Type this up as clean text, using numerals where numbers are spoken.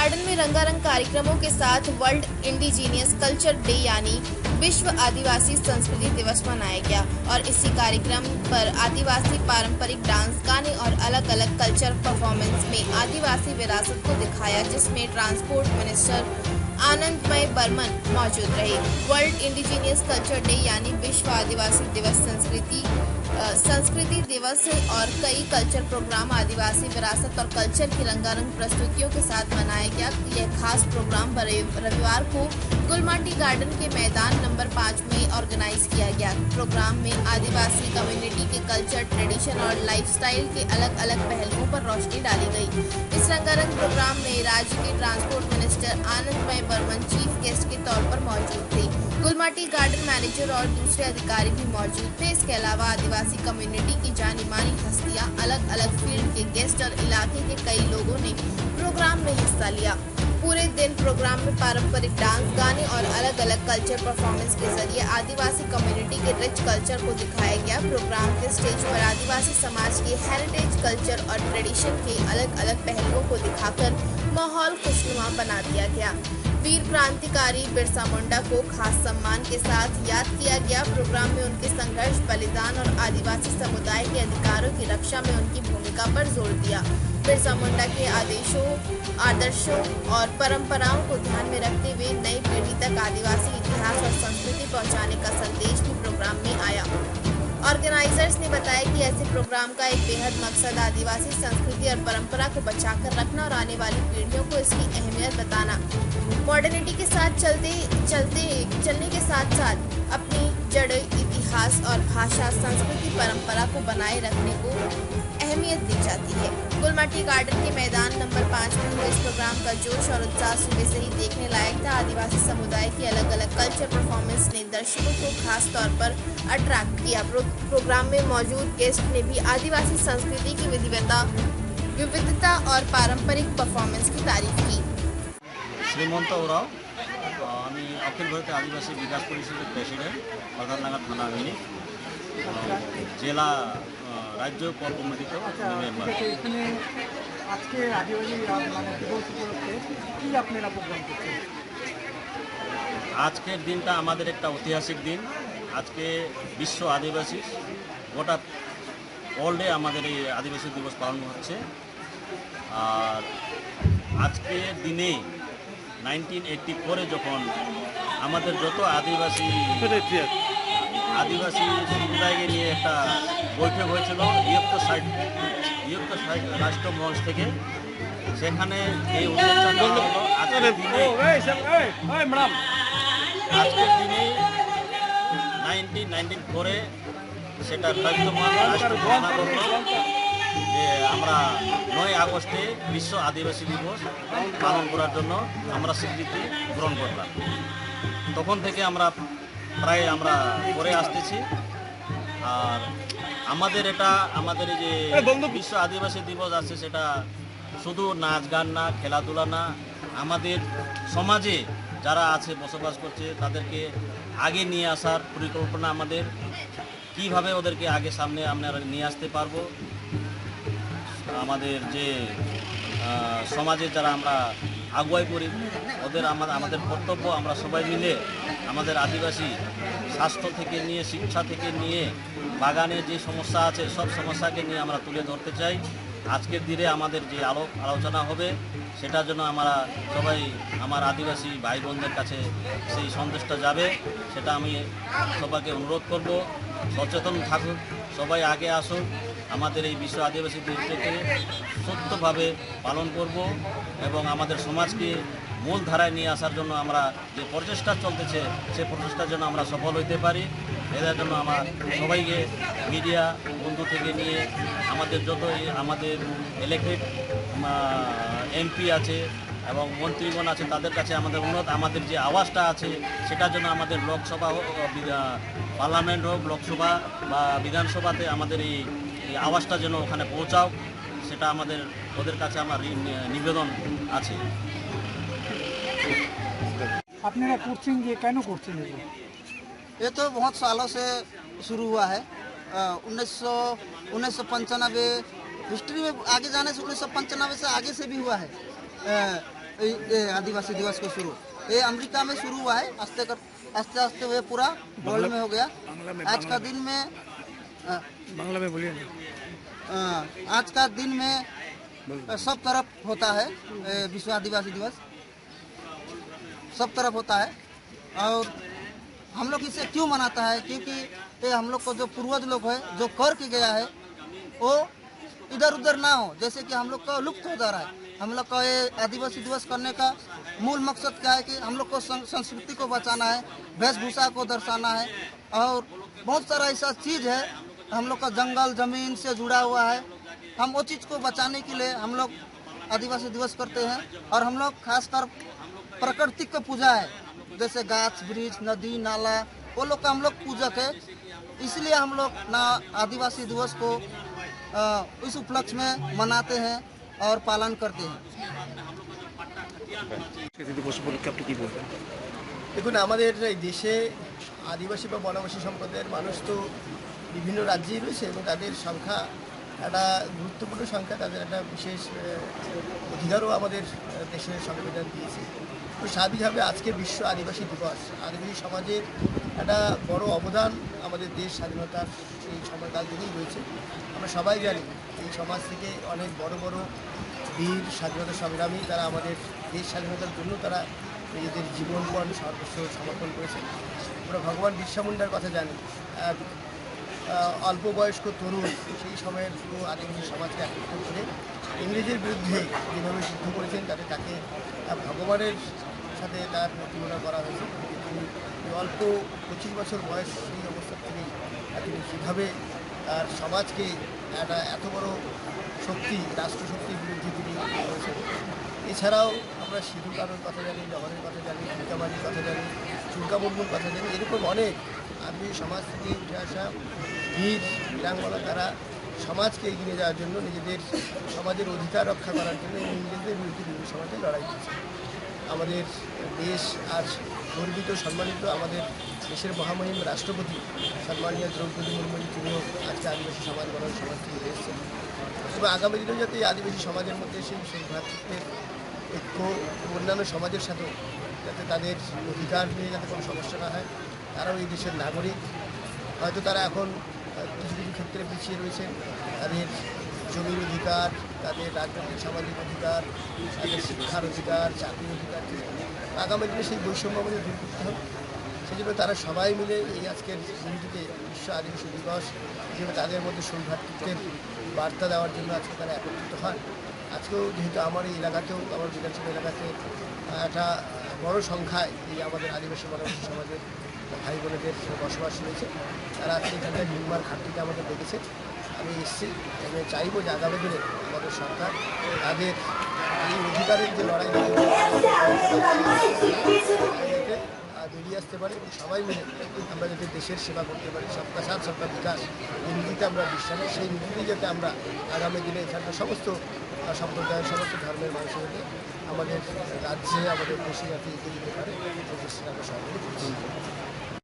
Garden में रंगारंग कार्यक्रमों के साथ वर्ल्ड इंडिजीनियस कल्चर डे यानी विश्व आदिवासी संस्कृति दिवस मनाया गया और इसी कार्यक्रम पर आदिवासी पारंपरिक डांस, गाने और अलग अलग कल्चर परफॉर्मेंस में आदिवासी विरासत को दिखाया, जिसमें ट्रांसपोर्ट मिनिस्टर आनंदमय बर्मन मौजूद रहे। वर्ल्ड इंडिजीनियस कल्चर डे यानी विश्व आदिवासी दिवस संस्कृति दिवस और कई कल्चर प्रोग्राम आदिवासी विरासत और कल्चर की रंगारंग प्रस्तुतियों के साथ मनाया गया। यह खास प्रोग्राम रविवार को गुलमाटी गार्डन के मैदान नंबर 5 में ऑर्गेनाइज किया गया। प्रोग्राम में आदिवासी कम्युनिटी के कल्चर, ट्रेडिशन और लाइफस्टाइल के अलग अलग पहलुओं पर रोशनी डाली गई। इस रंगारंग प्रोग्राम में राज्य के ट्रांसपोर्ट मिनिस्टर आनंदमय बर्मन चीफ गेस्ट के तौर पर मौजूद थे। गुलमाटी गार्डन मैनेजर और दूसरे अधिकारी भी मौजूद थे। इसके अलावा आदिवासी कम्युनिटी की जानी मानी हस्तियां, अलग अलग फील्ड के गेस्ट और इलाके के कई लोगों ने प्रोग्राम में हिस्सा लिया। पूरे दिन प्रोग्राम में पारंपरिक डांस, गाने और अलग अलग कल्चर परफॉर्मेंस के जरिए आदिवासी कम्युनिटी के रिच कल्चर को दिखाया गया। प्रोग्राम के स्टेज पर आदिवासी समाज के हेरिटेज, कल्चर और ट्रेडिशन के अलग अलग पहलुओं को दिखाकर माहौल खुशनुमा बना दिया गया। वीर क्रांतिकारी बिरसा मुंडा को खास सम्मान के साथ याद किया गया। प्रोग्राम में उनके संघर्ष, बलिदान और आदिवासी समुदाय के अधिकारों की रक्षा में उनकी भूमिका पर जोर दिया। बिरसा मुंडा के आदर्शों और परंपराओं को ध्यान में रखते हुए नई पीढ़ी तक आदिवासी इतिहास और संस्कृति पहुंचाने का संदेश भी प्रोग्राम में आया। ऑर्गेनाइजर्स ने बताया कि ऐसे प्रोग्राम का एक बेहद मकसद आदिवासी संस्कृति और परंपरा को बचाकर रखना और आने वाली पीढ़ियों को इसकी अहमियत बताना। मॉडर्निटी के साथ चलने के साथ साथ अपनी जड़, इतिहास और भाषा, संस्कृति, परंपरा को बनाए रखने को अहमियत दी जाती है। गुलमाटी गार्डन के मैदान नंबर 5 में हुए इस प्रोग्राम का जोश और उत्साह सुबह से ही देखने लायक था। आदिवासी समुदाय की अलग अलग कल्चर परफॉर्मेंस ने दर्शकों को खास तौर पर अट्रैक्ट किया। प्रोग्राम में मौजूद गेस्ट ने भी आदिवासी संस्कृति की विविधता और पारंपरिक परफॉर्मेंस की तारीफ की। श्रीमंत ओराव, अखिल भारतीय आदिवासी विकास परिषद प्रेसिडेंट, प्रधाननगर थाना मिनी, जिला राज्य कोर कमिटी मेम्बर। आजकल दिन एक ऐतिहासिक दिन। आज के विश्व आदिवासी गोटा ऑल डे आदिवासी दिवस पालन होच्छे। और आज के दिने 1984 যখন আমাদের যত আদিবাসী সম্প্রদায়কে নিয়ে একটা বৈঠক হয়েছিল ইয়ুক্ত রাষ্ট্রমঞ্চ থেকে, সেখানে এই অনুষ্ঠানটা হলো আজকের দিনে 1994 সেটা রাষ্ট্র ঘোষণা করল যে আমরা 9 আগস্টে বিশ্ব আদিবাসী দিবস পালন করার জন্য আমরা স্বীকৃতি গ্রহণ করলাম। তখন থেকে আমরা প্রায় করে আসতেছি। আর আমাদের এই যে বিশ্ব আদিবাসী দিবস আছে, সেটা শুধু নাচ গান না, খেলাধুলা না, আমাদের সমাজে যারা আছে বসবাস করছে তাদেরকে আগে নিয়ে আসার পরিকল্পনা আমাদের। কিভাবে ওদেরকে আগে সামনে আমরা নিয়ে আসতে পারবো, আমাদের যে সমাজে যারা আমরা আগুয়াই করি ওদের আমাদের কর্তব্য আমরা সবাই মিলে আমাদের আদিবাসী স্বাস্থ্য থেকে নিয়ে, শিক্ষা থেকে নিয়ে, বাগানে যে সমস্যা আছে সব সমস্যাকে নিয়ে আমরা তুলে ধরতে চাই। আজকের দিনে আমাদের যে আলোচনা হবে সেটার জন্য আমরা সবাই আমার আদিবাসী ভাই বোনদের কাছে সেই সন্দেশটা যাবে, সেটা আমি সবাইকে অনুরোধ করব। সচেতন থাকুক, সবাই আগে আসুন, আমাদের এই বিশ্ব আদিবাসী দিবসকে সত্যভাবে পালন করব এবং আমাদের সমাজকে মূল ধারায় নিয়ে আসার জন্য আমরা যে প্রচেষ্টা চলতেছে সেই প্রচেষ্টার জন্য আমরা সফল হইতে পারি। এর জন্য আমার সবাইকে, মিডিয়া বন্ধু থেকে নিয়ে আমাদের আমাদের ইলেক্টেড এমপি আছে এবং মন্ত্রীগণ আছে, তাদের কাছে আমাদের অনুরোধ, আমাদের যে আওয়াজটা আছে সেটার জন্য আমাদের লোকসভা হোক, পার্লামেন্ট হোক, লোকসভা বা বিধানসভাতে আমাদের এই আওয়াজটা যেন ওখানে পৌঁছাও, সেটা ওদের কাছে আমার নিবেদন আছে। আপনারা করছেন যে কেন করছেন? ये तो बहुत सालों से शुरू हुआ है। 1995 हिस्ट्री में आगे जाने से 1995 से आगे से भी हुआ है। ये आदिवासी दिवस को शुरू। ये अमेरिका में शुरू हुआ है, आस्ते आस्ते हुए पूरा वर्ल्ड में हो गया। आज का दिन में बांग्ला में बोलिए ना। आज का दिन में सब तरफ होता है विश्व आदिवासी दिवस, सब तरफ होता है। और हम लोग इसे क्यों मनाता है, क्योंकि ये हम लोग को जो पूर्वज लोग है जो करके गया है वो इधर उधर ना हो, जैसे कि हम लोग का लुप्त हो जा रहा है। हम लोग का ये आदिवासी दिवस करने का मूल मकसद क्या है कि हम लोग को संस्कृति को बचाना है, वेशभूषा को दर्शाना है। और बहुत सारा ऐसा चीज़ है हम लोग का जंगल ज़मीन से जुड़ा हुआ है। हम वो चीज़ को बचाने के लिए हम लोग आदिवासी दिवस करते हैं। और हम लोग खासकर प्रकृति का पूजा है, जैसे गाछ वृक्ष नदी नाला, वो लोग का हम लोग पूजक है। इसलिए हम लोग ना आदिवासी दिवस को इस उपलक्ष्य में मनाते हैं और पालन करते हैं। দেখুন, আমাদের এই দেশে আদিবাসী বা বনবাসী সম্প্রদায়ের মানুষ তো বিভিন্ন রাজ্যেই রয়েছে এবং তাদের সংখ্যা একটা গুরুত্বপূর্ণ সংখ্যা, তাদের একটা বিশেষ অধিকারও আমাদের দেশের সংবিধান দিয়েছে। তো স্বাভাবিকভাবে আজকে বিশ্ব আদিবাসী দিবস, আদিবাসী সমাজের একটা বড় অবদান আমাদের দেশ স্বাধীনতার এই সময়কাল থেকেই রয়েছে। আমরা সবাই জানি এই সমাজ থেকে অনেক বড় বড় বীর স্বাধীনতা সংগ্রামী তারা আমাদের দেশ স্বাধীনতার জন্য তারা নিজেদের জীবনপণ সর্বস্ব সমর্পণ করেছেন। আমরা ভগবান বিরসা মুন্ডার কথা জানি, অল্প বয়স্ক তরুণ সেই সময়ের পুরো আদিবাসী সমাজকে একত্রিত করে ইংরেজের বিরুদ্ধে যেভাবে যুদ্ধ করেছেন তাকে ভগবানের সাথে তার তুলনা করা হয়েছে। তিনি অল্প 25 বছর বয়স সেই অবস্থা থেকেই তিনি কীভাবে তার সমাজকে একটা এত বড় শক্তি রাষ্ট্রশক্তির বিরুদ্ধে তিনি করেছেন। এছাড়াও আমরা সিধু কানুর কথা জানি, জওহরের কথা জানি, ভিকামারির কথা জানি, চুলকা মুর্মুর কথা জানি। এরকম অনেক আদিবাসী সমাজ থেকে উঠে আসা বীর বীরাঙ্গনা তারা সমাজকে এগিয়ে নিয়ে যাওয়ার জন্য, নিজেদের সমাজের অধিকার রক্ষা করার জন্য ইংরেজদের বিরুদ্ধে বিভিন্ন সমাজে লড়াই করছে। আমাদের দেশ আজ গর্বিত সম্মানিত, আমাদের দেশের মহামহিম রাষ্ট্রপতি সম্মানীয় দ্রৌপদী মুর্মু তিনিও আজকে আদিবাসী সমাজ গণন সমাজ থেকে এসেছেন। এবং আগামী দিনেও যাতে এই আদিবাসী সমাজের মধ্যে সেই ভ্রাতৃত্বের ঐক্য অন্যান্য সমাজের সাথেও যাতে তাদের অধিকার নিয়ে যাতে কোনো সমস্যা না হয়। তারাও এই দেশের নাগরিক। হয়তো তারা এখন কিছু কিছু ক্ষেত্রে পিছিয়ে রয়েছেন, তাদের জমির অধিকার, তাদের রাজনৈতিক সামাজিক অধিকার, তাদের শিক্ষার অধিকার, চাকরির অধিকার, আগামী দিনে সেই বৈষম্য আমাদের দূর করতে হবে। সেই জন্য তারা সবাই মিলে এই আজকের দিনটিতে বিশ্ব আদিবাসী দিবস হিসেবে তাদের মধ্যে সৌভ্রাতৃত্বের বার্তা দেওয়ার জন্য আজকে তারা একত্রিত হয়। আজকেও যেহেতু আমার এই এলাকাতেও, আমার বিধানসভা এলাকাতে একটা বড় সংখ্যায় এই আমাদের আদিবাসী বনবাসী সমাজের ভাই বোনেদের বসবাস রয়েছে, তারা আজকে এখানকার নির্মাণ ঘাটতিতে আমাদের দেখেছে। আমি এসেছি এবং চাইব যে আগামী দিনে আমাদের সরকার তাদের এই অধিকারের যে লড়াই বেরিয়ে আসতে পারে এবং সবাই মিলে আমরা যাতে দেশের সেবা করতে পারি, সবকা সাথ সবকা বিকাশ, এই নীতিতে আমরা বিশ্বাসী, সেই নীতিতেই যাতে আমরা আগামী দিনে এখানকার সমস্ত সম্প্রদায়ের সমস্ত ধর্মের মানুষের আমাদের রাজ্যে আমাদের দেশে যাতে এগিয়ে দিতে পারে সেই চেষ্টা আমরা সবাই করছি।